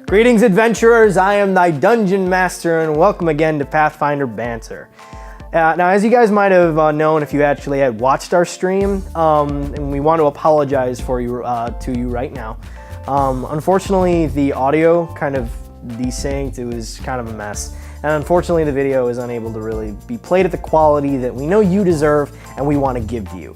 Greetings, adventurers! I am thy Dungeon Master, and welcome again to Pathfinder Banter. Now, as you guys might have known if you actually had watched our stream, and we want to apologize for you to you right now. Unfortunately, the audio kind of desynced. It was kind of a mess. And unfortunately, the video is unable to really be played at the quality that we know you deserve and we want to give you.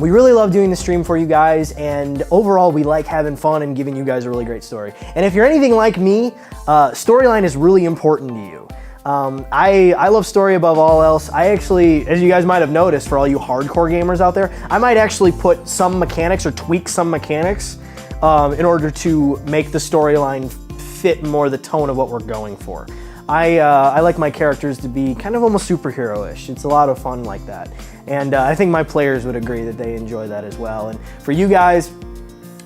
We really love doing the stream for you guys, and overall we like having fun and giving you guys a really great story. And if you're anything like me, storyline is really important to you. I love story above all else. I actually, as you guys might have noticed, for all you hardcore gamers out there, I might actually put some mechanics or tweak some mechanics in order to make the storyline fit more the tone of what we're going for. I like my characters to be kind of almost superhero-ish. It's a lot of fun like that. And I think my players would agree that they enjoy that as well. And for you guys,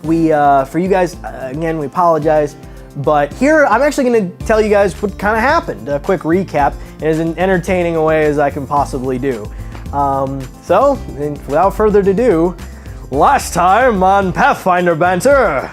again, we apologize. But here, I'm actually going to tell you guys what kind of happened. A quick recap, in as entertaining a way as I can possibly do. So, without further ado, last time on Pathfinder Banter.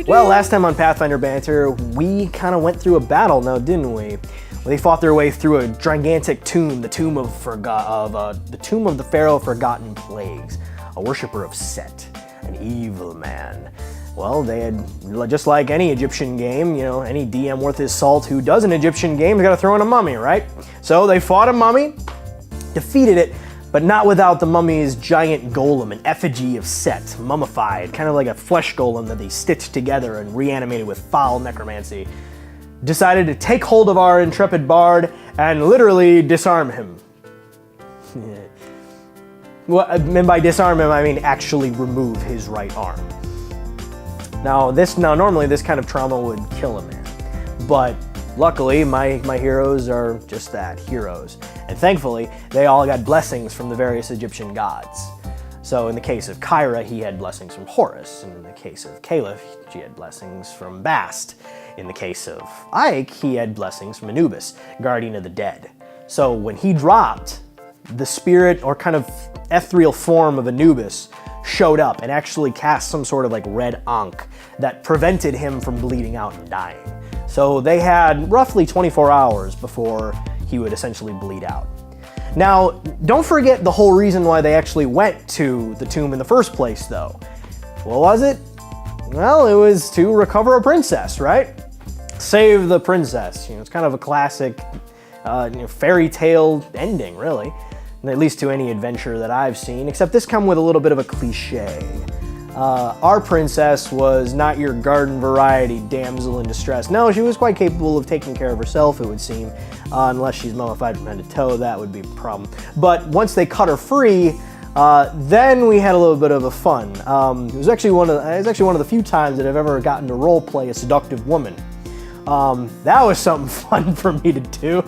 Well, last time on Pathfinder Banter, we kind of went through a battle now, didn't we? They fought their way through a gigantic tomb, the tomb of the Pharaoh of Forgotten Plagues, a worshipper of Set, an evil man. Well, they had, just like any Egyptian game, you know, any DM worth his salt who does an Egyptian game has got to throw in a mummy, right? So they fought a mummy, defeated it, but not without the mummy's giant golem, an effigy of Set, mummified, kind of like a flesh golem that they stitched together and reanimated with foul necromancy. Decided to take hold of our intrepid bard and literally disarm him. Well, and by disarm him, I mean actually remove his right arm. Now, normally this kind of trauma would kill a man, but luckily my heroes are just that, heroes. And thankfully, they all got blessings from the various Egyptian gods. So in the case of Kyra, he had blessings from Horus. In the case of Caliph, she had blessings from Bast. In the case of Ike, he had blessings from Anubis, guardian of the dead. So when he dropped, the spirit or kind of ethereal form of Anubis showed up and actually cast some sort of like red ankh that prevented him from bleeding out and dying. So they had roughly 24 hours before he would essentially bleed out. Now, don't forget the whole reason why they actually went to the tomb in the first place, though. What was it? Well, it was to recover a princess, right? Save the princess. You know, it's kind of a classic fairy tale ending, really. At least to any adventure that I've seen, except this come with a little bit of a cliche. Our princess was not your garden variety damsel in distress. No, she was quite capable of taking care of herself, it would seem. Unless she's mummified from head to toe, that would be a problem. But once they cut her free, then we had a little bit of a fun. It was actually one of the few times that I've ever gotten to role play a seductive woman. That was something fun for me to do.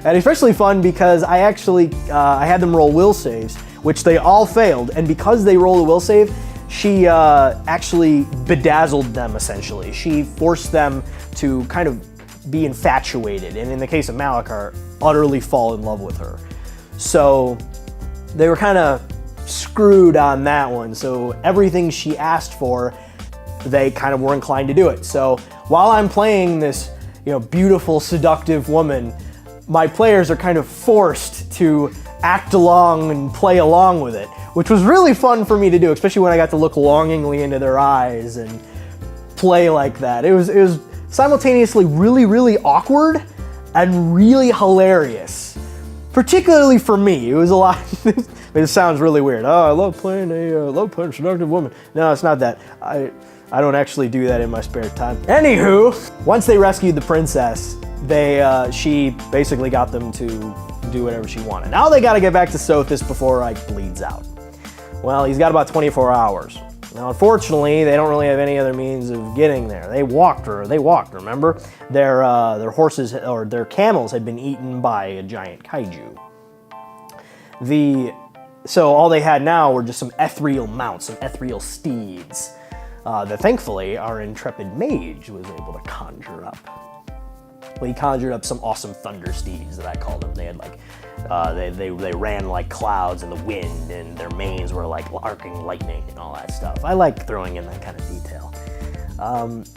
And especially fun because I had them roll will saves, which they all failed. And because they rolled a will save, she actually bedazzled them, essentially. She forced them to kind of be infatuated, and in the case of Malachar, utterly fall in love with her. So they were kind of screwed on that one. So everything she asked for, they kind of were inclined to do it. So while I'm playing this, beautiful, seductive woman, my players are kind of forced to act along and play along with it, which was really fun for me to do, especially when I got to look longingly into their eyes and play like that. It was simultaneously really, really awkward and really hilarious, particularly for me. It was a lot. It sounds really weird. Oh, I love playing a seductive woman. No, it's not that. I don't actually do that in my spare time. Anywho, once they rescued the princess, she basically got them to do whatever she wanted. Now they got to get back to Sothis before Ike bleeds out. Well, he's got about 24 hours. Now, unfortunately, they don't really have any other means of getting there. They walked, remember? Their horses, or their camels, had been eaten by a giant kaiju. So all they had now were just some ethereal mounts, some ethereal steeds, that thankfully our intrepid mage was able to conjure up. Well, he conjured up some awesome thunder steeds that I called them. They had They ran like clouds in the wind, and their manes were like arcing lightning and all that stuff. I like throwing in that kind of detail.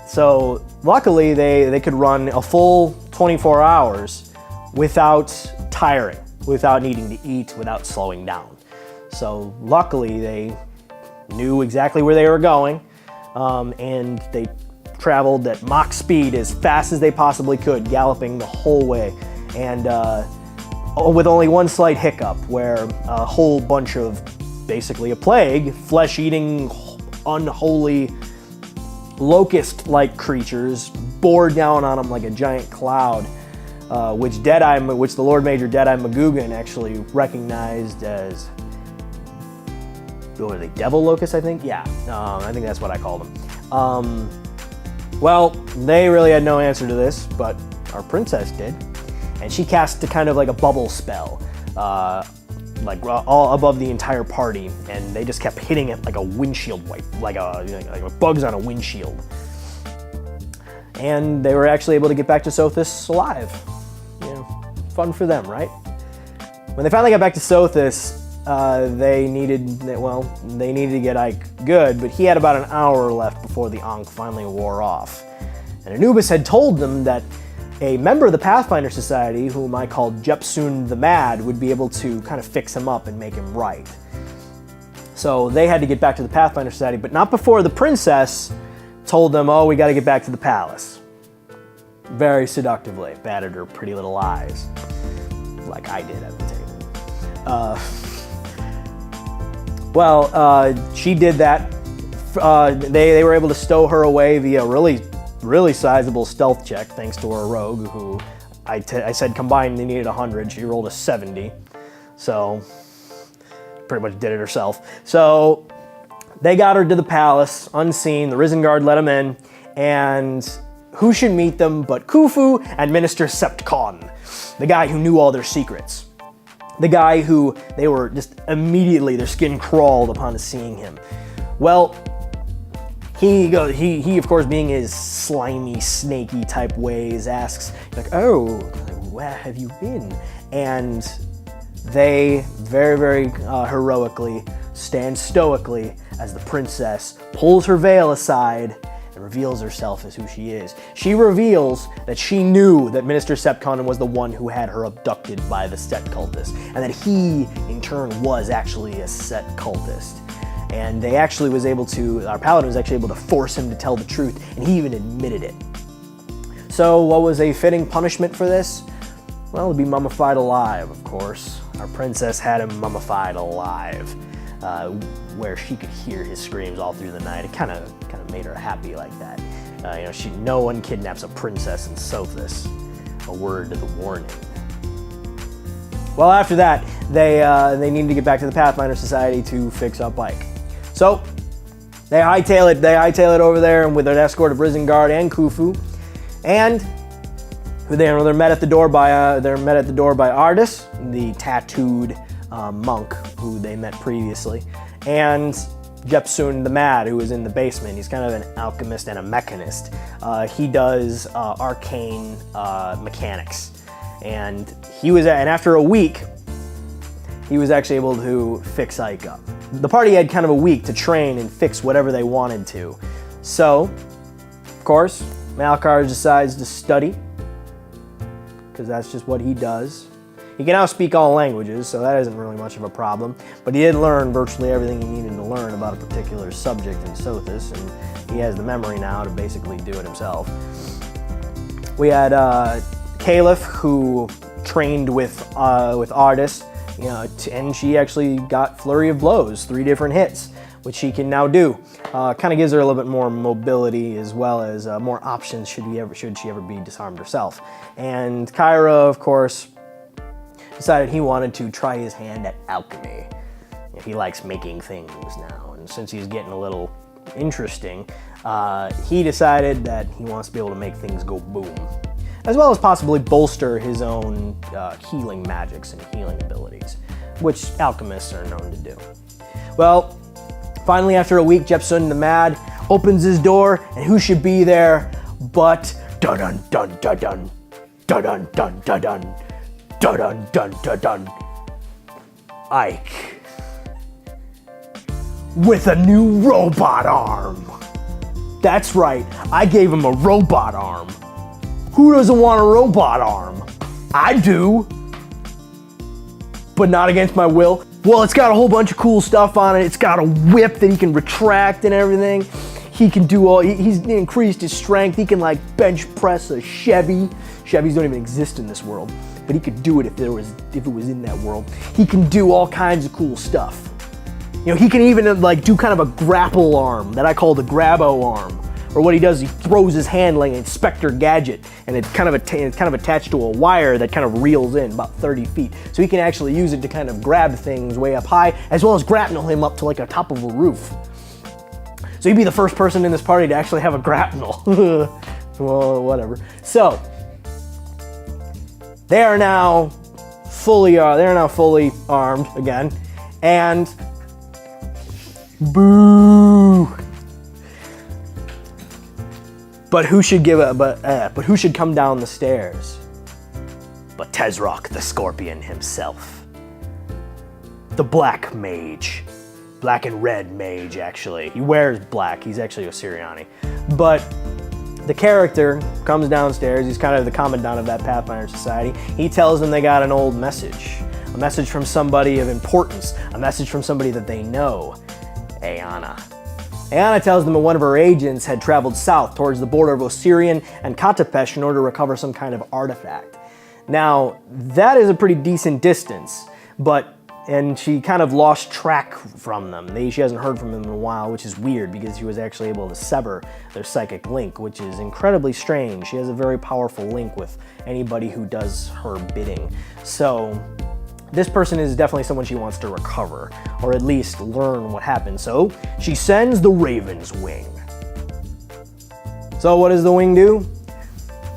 So luckily they could run a full 24 hours without tiring, without needing to eat, without slowing down. So luckily they knew exactly where they were going, and they traveled at Mach speed as fast as they possibly could, galloping the whole way. And with only one slight hiccup, where a whole bunch of, basically a plague, flesh-eating, unholy, locust-like creatures bore down on them like a giant cloud, which the Lord Major Deadeye McGugan actually recognized as, what are they, devil locusts, I think? Yeah, I think that's what I called them. Well, they really had no answer to this, but our princess did. And she cast kind of like a bubble spell, like all above the entire party, and they just kept hitting it like a windshield wipe, like bugs on a windshield. And they were actually able to get back to Sothis alive. You know, fun for them, right? When they finally got back to Sothis, they needed to get Ike good, but he had about an hour left before the Ankh finally wore off. And Anubis had told them that a member of the Pathfinder Society, whom I called Jepsun the Mad, would be able to kind of fix him up and make him right. So they had to get back to the Pathfinder Society, but not before the princess told them, oh, we got to get back to the palace. Very seductively, batted her pretty little eyes, like I did at the table. She did that. They were able to stow her away via really sizable stealth check, thanks to our rogue, who I said combined they needed 100. She rolled a 70, so pretty much did it herself. So they got her to the palace unseen. The Risen Guard let them in, and who should meet them but Khufu and Minister Septkon, the guy who knew all their secrets. The guy who they were just immediately, their skin crawled upon seeing him. Well, he of course, being his slimy, snaky type ways, asks, like, oh, where have you been? And they very, very heroically stand stoically as the princess pulls her veil aside and reveals herself as who she is. She reveals that she knew that Minister Septkon was the one who had her abducted by the Set cultist, and that he, in turn, was actually a Set cultist. And they actually our paladin was actually able to force him to tell the truth, and he even admitted it. So what was a fitting punishment for this? Well, to be mummified alive, of course. Our princess had him mummified alive, where she could hear his screams all through the night. It kind of made her happy like that. No one kidnaps a princess in Sothis. A word to the warning. Well, after that, they needed to get back to the Pathfinder Society to fix up Ike. So they hightail it over there, and with an escort of Risen Guard and Khufu, and they're met at the door by Ardis, the tattooed monk who they met previously, and Jepsun the Mad, who is in the basement. He's kind of an alchemist and a mechanist. He does arcane mechanics, and after a week, he was actually able to fix Ike up. The party had kind of a week to train and fix whatever they wanted to. So, of course, Malkar decides to study, because that's just what he does. He can now speak all languages, so that isn't really much of a problem. But he did learn virtually everything he needed to learn about a particular subject in Sothis, and he has the memory now to basically do it himself. We had Caliph, who trained with Ardis, and she actually got Flurry of Blows, 3 different hits, which she can now do. Kind of gives her a little bit more mobility, as well as more options should she ever be disarmed herself. And Kyra, of course, decided he wanted to try his hand at alchemy. He likes making things now, and since he's getting a little interesting, he decided that he wants to be able to make things go boom, as well as possibly bolster his own healing magics and healing abilities, which alchemists are known to do. Well, finally, after a week, Jepsun the Mad opens his door, and who should be there but dun dun dun dun dun dun dun dun dun dun dun dun dun Ike with a new robot arm. That's right, I gave him a robot arm. Who doesn't want a robot arm? I do. But not against my will. Well, it's got a whole bunch of cool stuff on it. It's got a whip that he can retract and everything. He can do all, he's increased his strength. He can like bench press a Chevy. Chevys don't even exist in this world, but he could do it if it was in that world. He can do all kinds of cool stuff. You know, he can even like do kind of a grapple arm that I call the grabo arm. Or what he does, he throws his hand like an Inspector Gadget, and it's kind of attached to a wire that kind of reels in about 30 feet. So he can actually use it to kind of grab things way up high, as well as grapnel him up to like a top of a roof. So he'd be the first person in this party to actually have a grapnel. Well, whatever. So they are now fully armed again, and boo. But who should who should come down the stairs? But Tezrock the Scorpion himself. The black mage. Black and red mage, actually. He wears black, he's actually Osiriani. But the character comes downstairs, he's kind of the commandant of that Pathfinder society. He tells them they got an old message. A message from somebody of importance. A message from somebody that they know. Ayanna. Ayanna tells them that one of her agents had traveled south towards the border of Osirian and Katapesh in order to recover some kind of artifact. Now, that is a pretty decent distance, and she kind of lost track from them. She hasn't heard from them in a while, which is weird because she was actually able to sever their psychic link, which is incredibly strange. She has a very powerful link with anybody who does her bidding. So this person is definitely someone she wants to recover, or at least learn what happened. So she sends the Raven's Wing. So what does the wing do?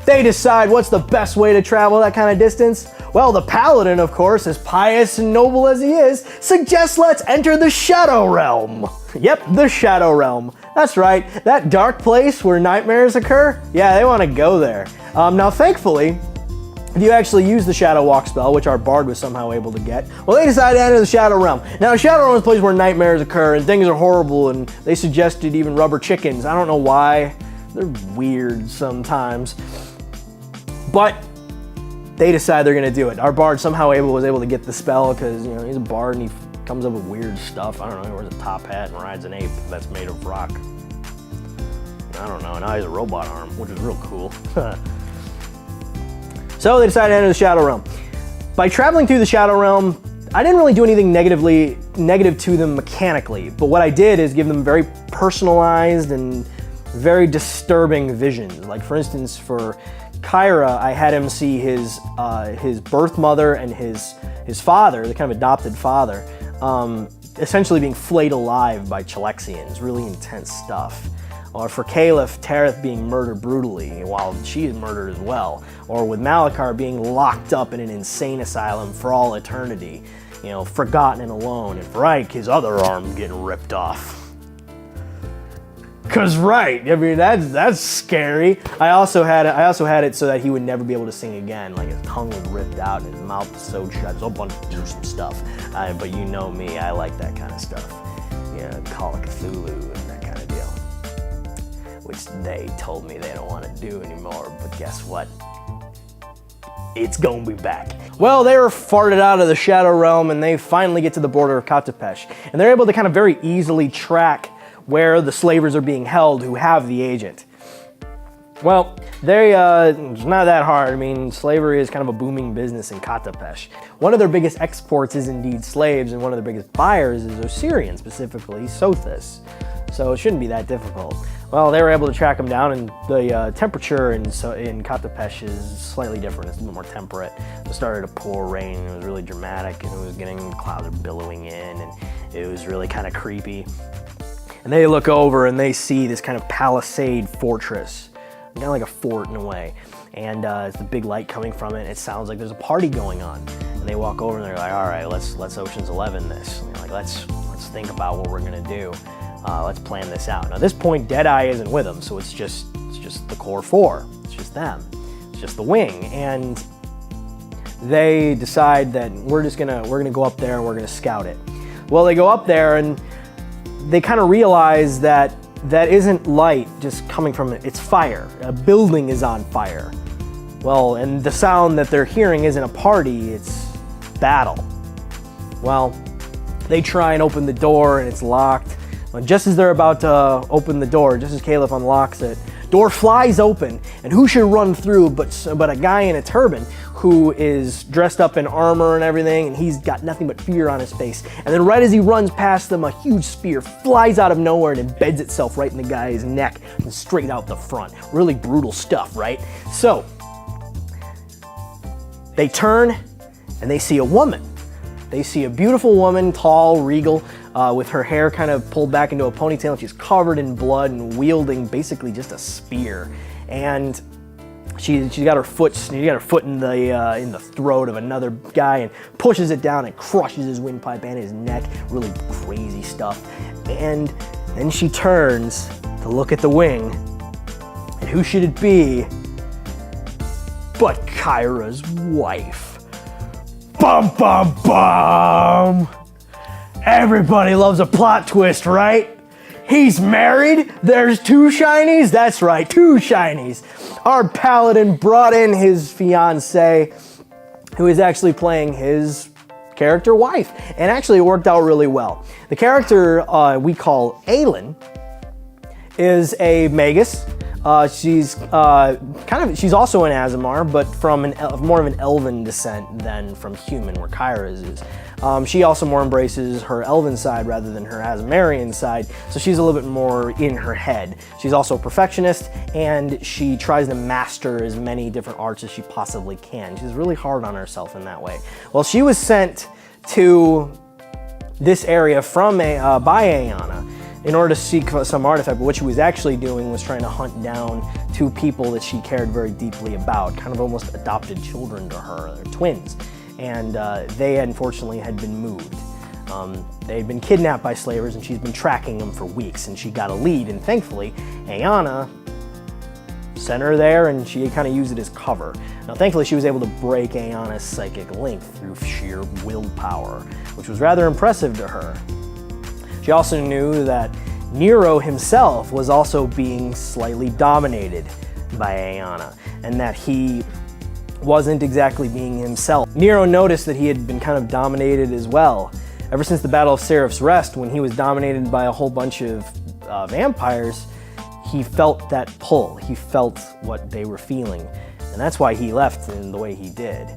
They decide what's the best way to travel that kind of distance. Well, the paladin, of course, as pious and noble as he is, suggests let's enter the Shadow Realm. Yep, the Shadow Realm. That's right, that dark place where nightmares occur. Yeah, they want to go there. Now, thankfully, if you actually use the Shadow Walk spell, which our bard was somehow able to get, well, they decided to enter the Shadow Realm. Now, the Shadow Realm is a place where nightmares occur and things are horrible, and they suggested even rubber chickens. I don't know why. They're weird sometimes. But they decide they're going to do it. Our bard somehow was able to get the spell because, you know, he's a bard and he comes up with weird stuff. I don't know, he wears a top hat and rides an ape that's made of rock. I don't know, now he has a robot arm, which is real cool. So they decided to enter the Shadow Realm. By traveling through the Shadow Realm, I didn't really do anything negative to them mechanically, but what I did is give them very personalized and very disturbing visions. Like, for instance, for Kyra, I had him see his birth mother and his father, the kind of adopted father, essentially being flayed alive by Chalexians. Really intense stuff. Or for Caliph, Tareth being murdered brutally while she is murdered as well. Or with Malachar being locked up in an insane asylum for all eternity, you know, forgotten and alone. And for Ike, his other arm getting ripped off. Cause right, I mean that's scary. I also had it so that he would never be able to sing again. Like his tongue was ripped out and his mouth was sewed shut. There's a whole bunch of gruesome stuff. But you know me, I like that kind of stuff. You know, Call of Cthulhu and that kind of deal. Which they told me they don't want to do anymore. But guess what? It's gonna be back. Well, they were farted out of the Shadow Realm and they finally get to the border of Katapesh. And they're able to kind of very easily track where the slavers are being held who have the agent. Well, it's not that hard. I mean, slavery is kind of a booming business in Katapesh. One of their biggest exports is indeed slaves, and one of their biggest buyers is Osirian, specifically Sothis. So it shouldn't be that difficult. Well, they were able to track them down, and the temperature in Katapesh is slightly different. It's a little more temperate. It started to pour rain, and it was really dramatic, and it was getting clouds are billowing in, and it was really kind of creepy. And they look over and they see this kind of palisade fortress, kind of like a fort in a way. And it's the big light coming from it. And it sounds like there's a party going on. And they walk over and they're like, "All right, let's Ocean's 11 this. And they're like, let's think about what we're gonna do. Let's plan this out." Now, at this point, Deadeye isn't with them, so it's just the core four. It's just them. It's just the wing. And they decide that we're gonna go up there and we're gonna scout it. Well, they go up there and they kind of realize that that isn't light just coming from it, it's fire. A building is on fire. Well, and the sound that they're hearing isn't a party, it's battle. Well, they try and open the door and it's locked. And just as they're about to open the door, just as Caliph unlocks it, door flies open, and who should run through but a guy in a turban who is dressed up in armor and everything, and he's got nothing but fear on his face. And then right as he runs past them, a huge spear flies out of nowhere and embeds itself right in the guy's neck and straight out the front. Really brutal stuff, right? So, they turn and they see a woman. They see a beautiful woman, tall, regal, with her hair kind of pulled back into a ponytail, and she's covered in blood and wielding basically just a spear. And she's got her foot in the throat of another guy and pushes it down and crushes his windpipe and his neck. Really crazy stuff. And then she turns to look at the wing, and who should it be but Kyra's wife? Bum, bum, bum! Everybody loves a plot twist, right? He's married, there's two shinies? That's right, two shinies. Our paladin brought in his fiancée, who is actually playing his character wife. And actually it worked out really well. The character we call Aelin is a magus. She's also an Aasimar, but from more of an elven descent than from human, where Kyra's is. She also more embraces her elven side rather than her Aasimarian side, so she's a little bit more in her head. She's also a perfectionist, and she tries to master as many different arts as she possibly can. She's really hard on herself in that way. Well, she was sent to this area by Ayana in order to seek some artifact, but what she was actually doing was trying to hunt down two people that she cared very deeply about, kind of almost adopted children to her, they're twins. And they unfortunately had been moved. They had been kidnapped by slavers, and she's been tracking them for weeks, and she got a lead, and thankfully, Ayana sent her there, and she kind of used it as cover. Now, thankfully, she was able to break Ayana's psychic link through sheer willpower, which was rather impressive to her. She also knew that Nero himself was also being slightly dominated by Ayana, and that he wasn't exactly being himself. Nero noticed that he had been kind of dominated as well. Ever since the Battle of Seraph's Rest, when he was dominated by a whole bunch of vampires, he felt that pull. He felt what they were feeling, and that's why he left in the way he did.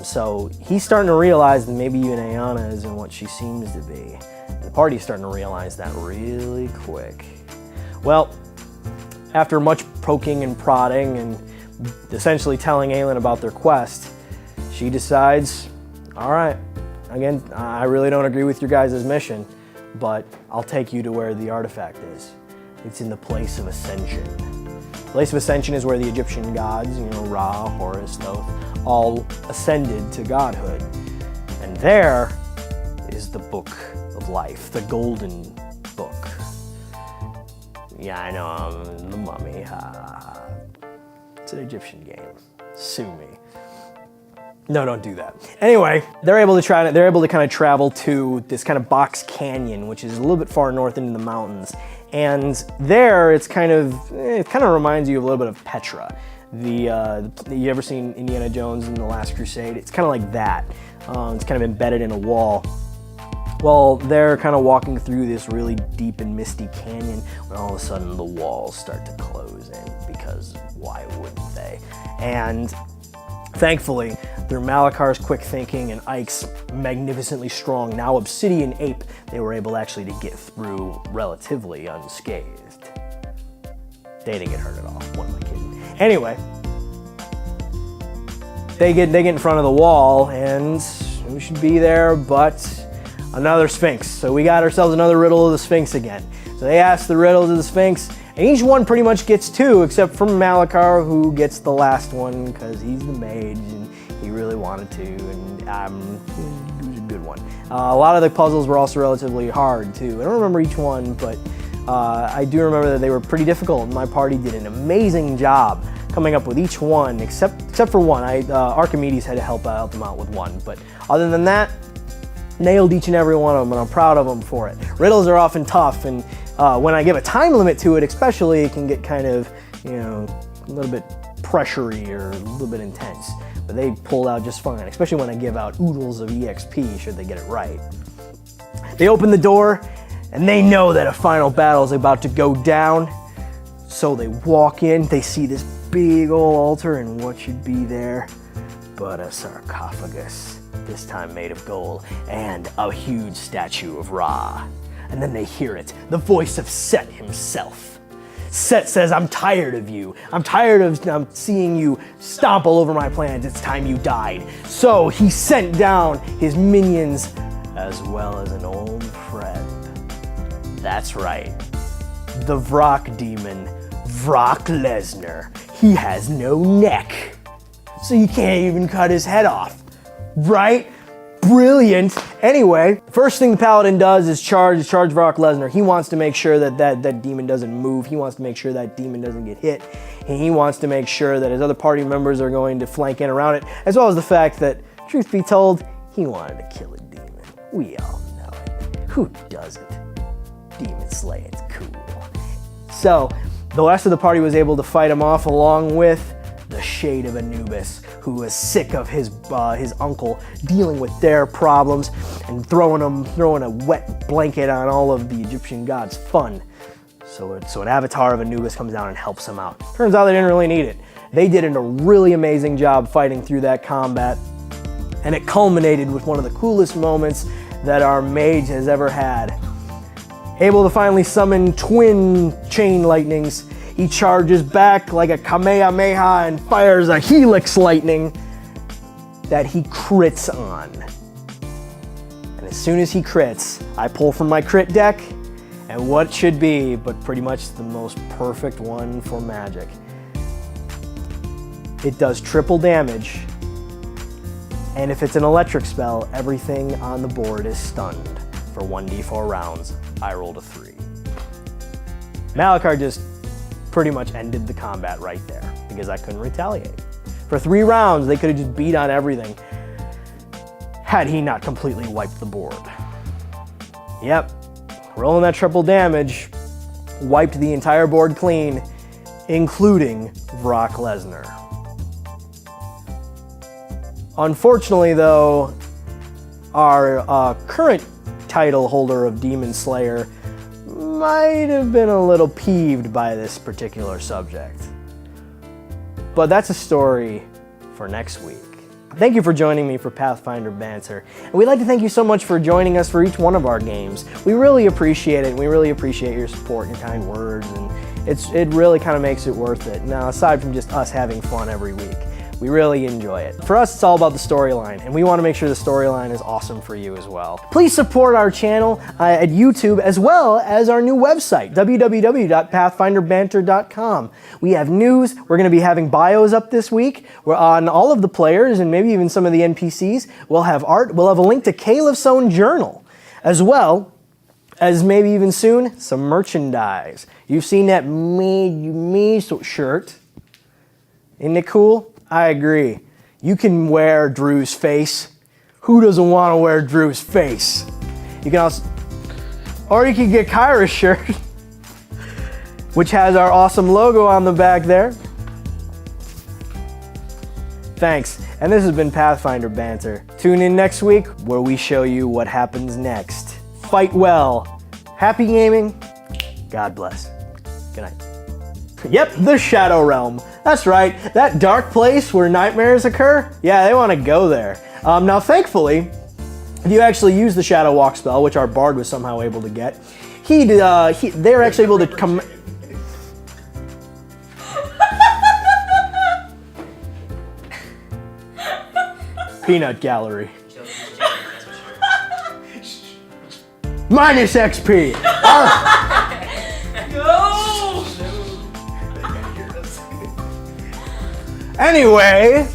So he's starting to realize that maybe even Ayana isn't what she seems to be. The party's starting to realize that really quick. Well, after much poking and prodding and essentially telling Aelin about their quest, she decides, all right, again, I really don't agree with your guys' mission, but I'll take you to where the artifact is. It's in the Place of Ascension. The Place of Ascension is where the Egyptian gods, Ra, Horus, Thoth, all ascended to godhood. And there is the Book of Life, the Golden Book. Yeah, I know, I'm the mummy. It's an Egyptian game. Sue me. No, don't do that. Anyway, they're able to kind of travel to this kind of box canyon, which is a little bit far north into the mountains. And there, it kind of reminds you of a little bit of Petra. You ever seen Indiana Jones in The Last Crusade? It's kind of like that. It's kind of embedded in a wall. Well, they're kind of walking through this really deep and misty canyon when all of a sudden the walls start to close in, because why wouldn't they? And thankfully, through Malakar's quick thinking and Ike's magnificently strong, now obsidian ape, they were able actually to get through relatively unscathed. They didn't get hurt at all. What am I kidding? Anyway, they get in front of the wall, and who should be there but another Sphinx. So we got ourselves another riddle of the Sphinx again. So they asked the riddles of the Sphinx, and each one pretty much gets two, except for Malakar, who gets the last one because he's the mage and he really wanted to, and it was a good one. A lot of the puzzles were also relatively hard too. I don't remember each one, but I do remember that they were pretty difficult, and my party did an amazing job coming up with each one, except for one. Archimedes had to help them out with one, but other than that, nailed each and every one of them, and I'm proud of them for it. Riddles are often tough, and when I give a time limit to it, especially, it can get kind of, a little bit pressury or a little bit intense. But they pulled out just fine, especially when I give out oodles of EXP should they get it right. They open the door, and they know that a final battle is about to go down. So they walk in, they see this big old altar, and what should be there but a sarcophagus, this time made of gold, and a huge statue of Ra. And then they hear it, the voice of Set himself. Set says, I'm tired of you. I'm tired of seeing you stomp all over my plans. It's time you died. So he sent down his minions as well as an old friend. That's right. The Vrock demon, Brock Lesnar. He has no neck, so you can't even cut his head off. Right? Brilliant. Anyway, first thing the Paladin does is charge Brock Lesnar. He wants to make sure that demon doesn't move. He wants to make sure that demon doesn't get hit. And he wants to make sure that his other party members are going to flank in around it, as well as the fact that, truth be told, he wanted to kill a demon. We all know it. Who doesn't? Demon slaying's cool. So, the rest of the party was able to fight him off, along with the Shade of Anubis, who was sick of his uncle dealing with their problems and throwing a wet blanket on all of the Egyptian gods' fun. So an avatar of Anubis comes down and helps him out. Turns out they didn't really need it. They did a really amazing job fighting through that combat, and it culminated with one of the coolest moments that our mage has ever had. Able to finally summon twin chain lightnings, he charges back like a Kamehameha and fires a helix lightning that he crits on. And as soon as he crits, I pull from my crit deck, and what should be, but pretty much the most perfect one for magic. It does triple damage, and if it's an electric spell, everything on the board is stunned for 1d4 rounds. I rolled a 3. Malachar just pretty much ended the combat right there because I couldn't retaliate. For 3 rounds, they could have just beat on everything had he not completely wiped the board. Yep, rolling that triple damage wiped the entire board clean, including Brock Lesnar. Unfortunately, though, our current title holder of Demon Slayer might have been a little peeved by this particular subject. But that's a story for next week. Thank you for joining me for Pathfinder Banter. And we'd like to thank you so much for joining us for each one of our games. We really appreciate it, and we really appreciate your support and your kind words, and it really kind of makes it worth it. Now, aside from just us having fun every week, we really enjoy it. For us, it's all about the storyline, and we want to make sure the storyline is awesome for you as well. Please support our channel at YouTube, as well as our new website, www.pathfinderbanter.com. We have news. We're going to be having bios up this week. We're on all of the players and maybe even some of the NPCs. We'll have art. We'll have a link to Caleb's own journal, as well as maybe even soon, some merchandise. You've seen that Made You Me shirt. Isn't it cool? I agree. You can wear Drew's face. Who doesn't want to wear Drew's face? You can also, or you can get Kyra's shirt, which has our awesome logo on the back there. Thanks, and this has been Pathfinder Banter. Tune in next week where we show you what happens next. Fight well. Happy gaming. God bless. Good night. Yep, the Shadow Realm. That's right, that dark place where nightmares occur. Yeah, they want to go there. Now, thankfully, if you actually use the Shadow Walk spell, which our bard was somehow able to get, they're actually able to come. Peanut Gallery. Minus XP. No. Anyway.